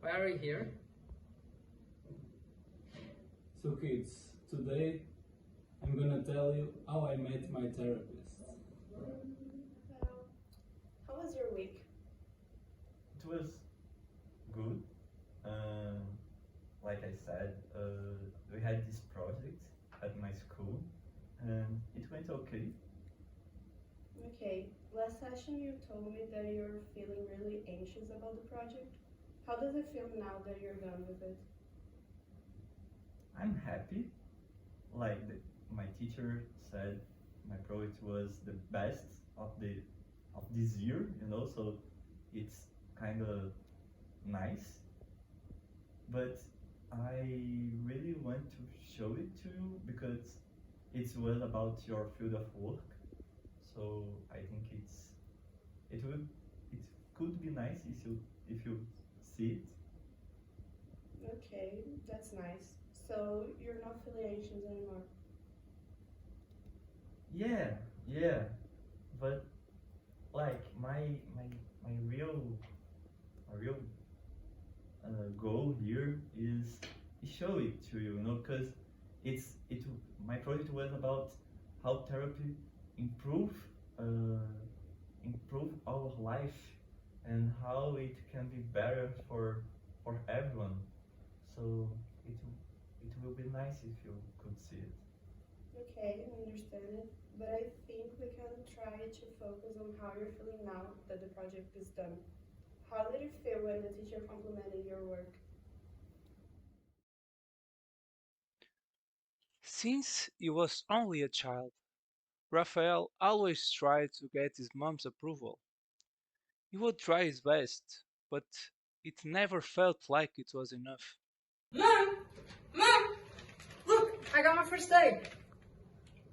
Why are we here? So kids, today I'm gonna tell you how I met my therapist. How was your week? It was good. Like I said, we had this project at my school and it went okay. Okay, last session you told me that you're feeling really anxious about the project. How does it feel now that you're done with it? I'm happy. Like my teacher said, my project was the best of this year, so it's kind of nice. But I really want to show it to you because it was about your field of work. So I think it could be nice if you see it. Okay, that's nice. So you're not feeling anxious anymore? Yeah. But like my real goal here is show it to you, because my project was about how therapy improve our life and how it can be better for everyone. So it will be nice if you could see it. Okay, I understand it. But I think we can try to focus on how you're feeling now that the project is done. How did it feel when the teacher complimented your work? Since he was only a child, Raphael always tried to get his mom's approval. He would try his best, but it never felt like it was enough. Mom! Mom! Look, I got my first A.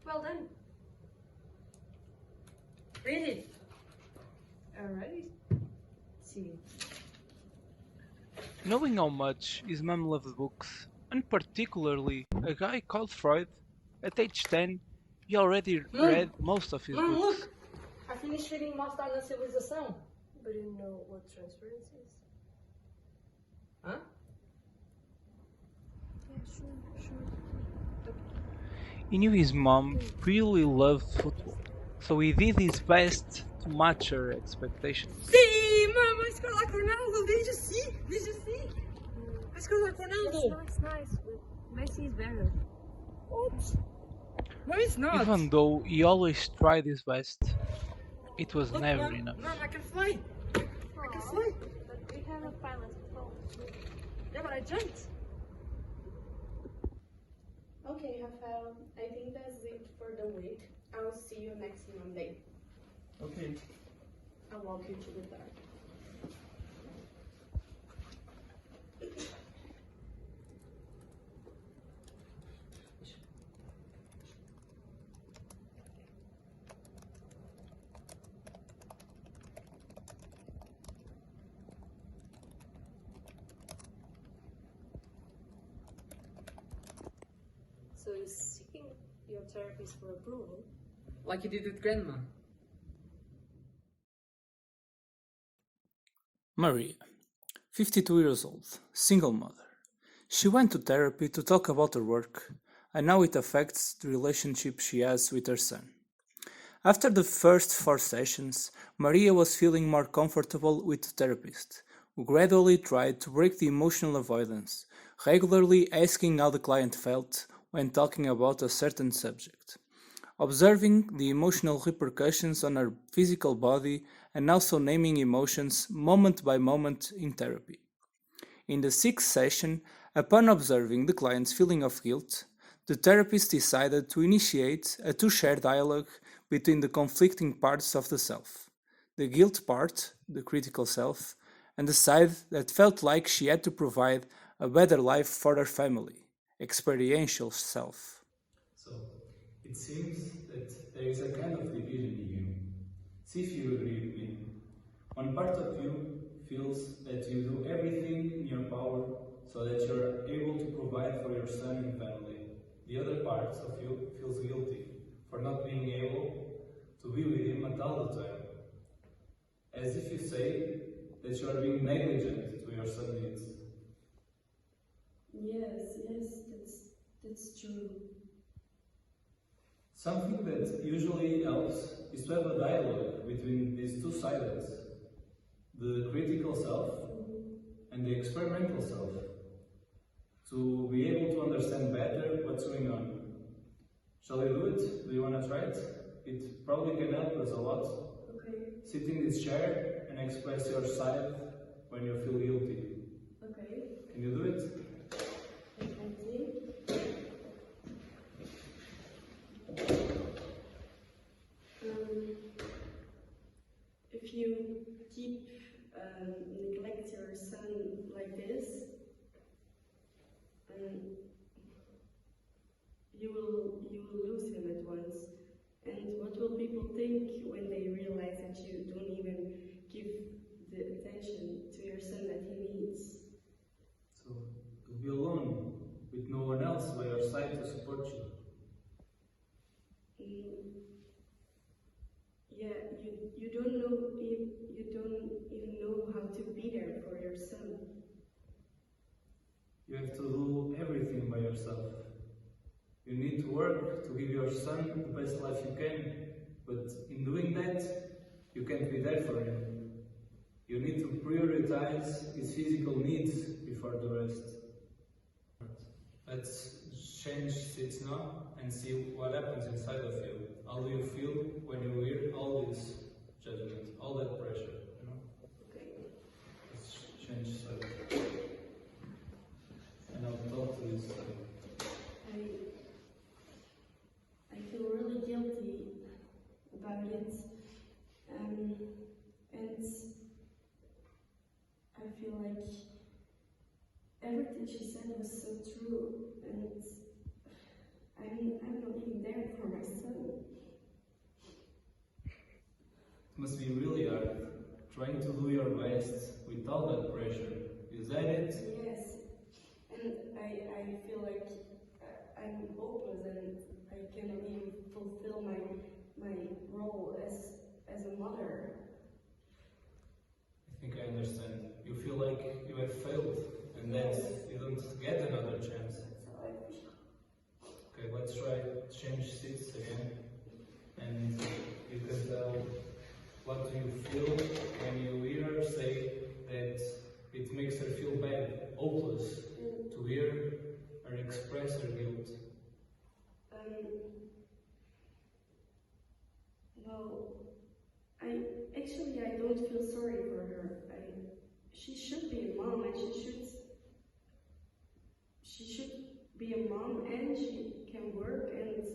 Well done. Read it. Alright. See. Knowing how much his mom loved books, and particularly a guy called Freud, at age 10 he already read most of his Mom, books. look! I finished reading Mostarda na Civilização. But you know what transference is? Huh? Yeah, sure. He knew his mom really loved football, so he did his best to match her expectations. See, Mom, I scored like Ronaldo. Did you see? I scored like Ronaldo. It's nice, but Messi is better. What? No, it's not. Even though he always tried his best, it was Look, never Mom, enough. Mom, I can fly. I can fly. But we have a pilot at home. Yeah, but I jumped. Okay, Rafael, I think that's it for the week. I will see you next Monday. Okay. I'll walk you to the door. So you're seeking your therapist for approval? Like you did with Grandma. Maria, 52 years old, single mother. She went to therapy to talk about her work and how it affects the relationship she has with her son. After the first 4 sessions, Maria was feeling more comfortable with the therapist, who gradually tried to break the emotional avoidance, regularly asking how the client felt when talking about a certain subject, observing the emotional repercussions on her physical body and also naming emotions moment by moment in therapy. In the 6th session, upon observing the client's feeling of guilt, the therapist decided to initiate a two-share dialogue between the conflicting parts of the self, the guilt part, the critical self, and the side that felt like she had to provide a better life for her family, experiential self. So, it seems that there is a kind of division in you. See if you agree with me. One part of you feels that you do everything in your power so that you're able to provide for your son and family. The other part of you feels guilty for not being able to be with him at all the time. As if you say that you are being negligent to your son's needs. It's true. Something that usually helps is to have a dialogue between these two sides, the critical self and the experimental self, to be able to understand better what's going on. Shall we do it? Do you want to try it? It probably can help us a lot. Okay. Sit in this chair and express your side when you feel guilty. Okay. Can you do it? I think. If you keep neglect your son like this, you will lose him at once. And what will people think when they realize that you don't even give the attention to your son that he needs? So you'll be alone with no one else by your side to support you. Yeah, you don't know if you don't even know how to be there for your son. You have to do everything by yourself. You need to work to give your son the best life you can, but in doing that, you can't be there for him. You need to prioritize his physical needs before the rest. Let's change seats now and see what happens inside of you. How do you feel when you hear all this judgment, all that pressure, you know? Okay. Let's change seats. And I'll talk to this. I feel really guilty about it, and I feel like everything she said was so true, and I'm not even there for my son. It must be really hard, trying to do your best with all that pressure. Is that it? Yes, and I feel like I'm hopeless and I cannot even fulfill my role as a mother. I think I understand. You feel like you have failed and that you don't get another chance. That's how I feel. Okay, let's try change seats again. And you can tell what do you feel when you hear her say that it makes her feel bad, hopeless, to hear her express her guilt. Well, I don't feel sorry for her. She should be a mom, and she should be a mom, and she can work, and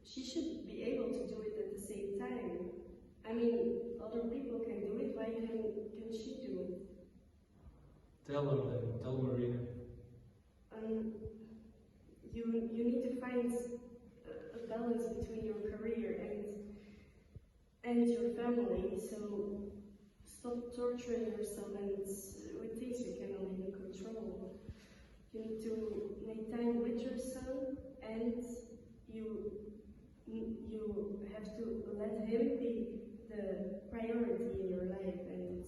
she should be able to do it at the same time. I mean, other people can do it. Why can she do it? Tell her then. Tell Maria. You need to find a balance between your career and your family. So stop torturing yourself and with things you cannot even control. You need to make time with your son, and you have to let him be the priority in your life, and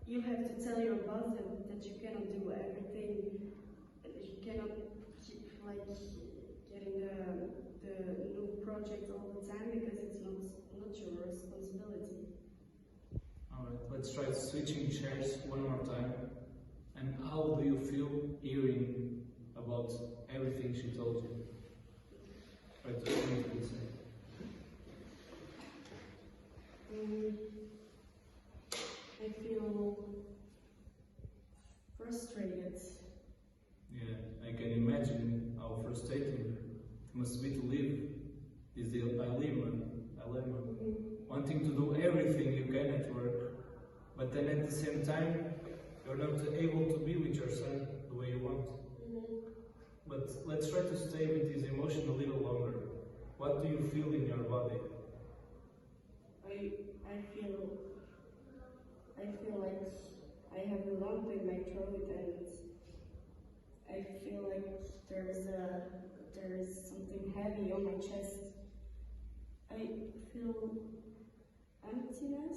you have to tell your boss that you cannot do everything. You cannot keep like getting the new project all the time because it's not your responsibility. Alright, let's try switching chairs one more time. And how do you feel hearing about everything she told you? Right, what do you say? I feel frustrated. Yeah, I can imagine how frustrating it must be to live this dilemma. Wanting to do everything you can at work, but then at the same time, you're not able to be with your son the way you want. But let's try to stay with this emotion a little longer. What do you feel in your body? I feel like I have a lump in my throat, and I feel like there is something heavy on my chest. I feel emptiness.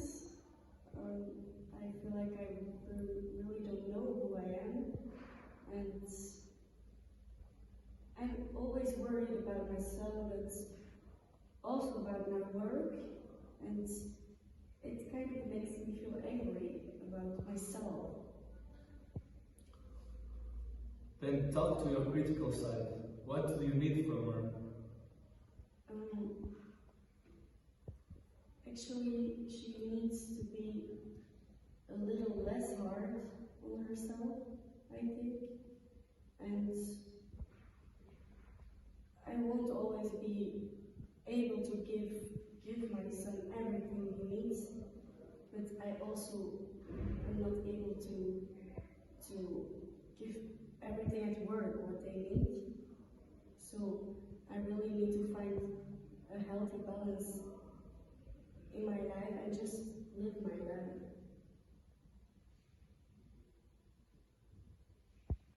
I feel like I really don't know who I am, and I'm always worried about myself, but also about my work, and it kind of makes me feel angry about myself. Then talk to your critical side. What do you need from her? Actually, she needs to be a little less hard on herself, I think. And I won't always be able to give my son everything he needs, but I also am not able to give everything at work what they need. So I really need to find a healthy balance in my life and just live my life.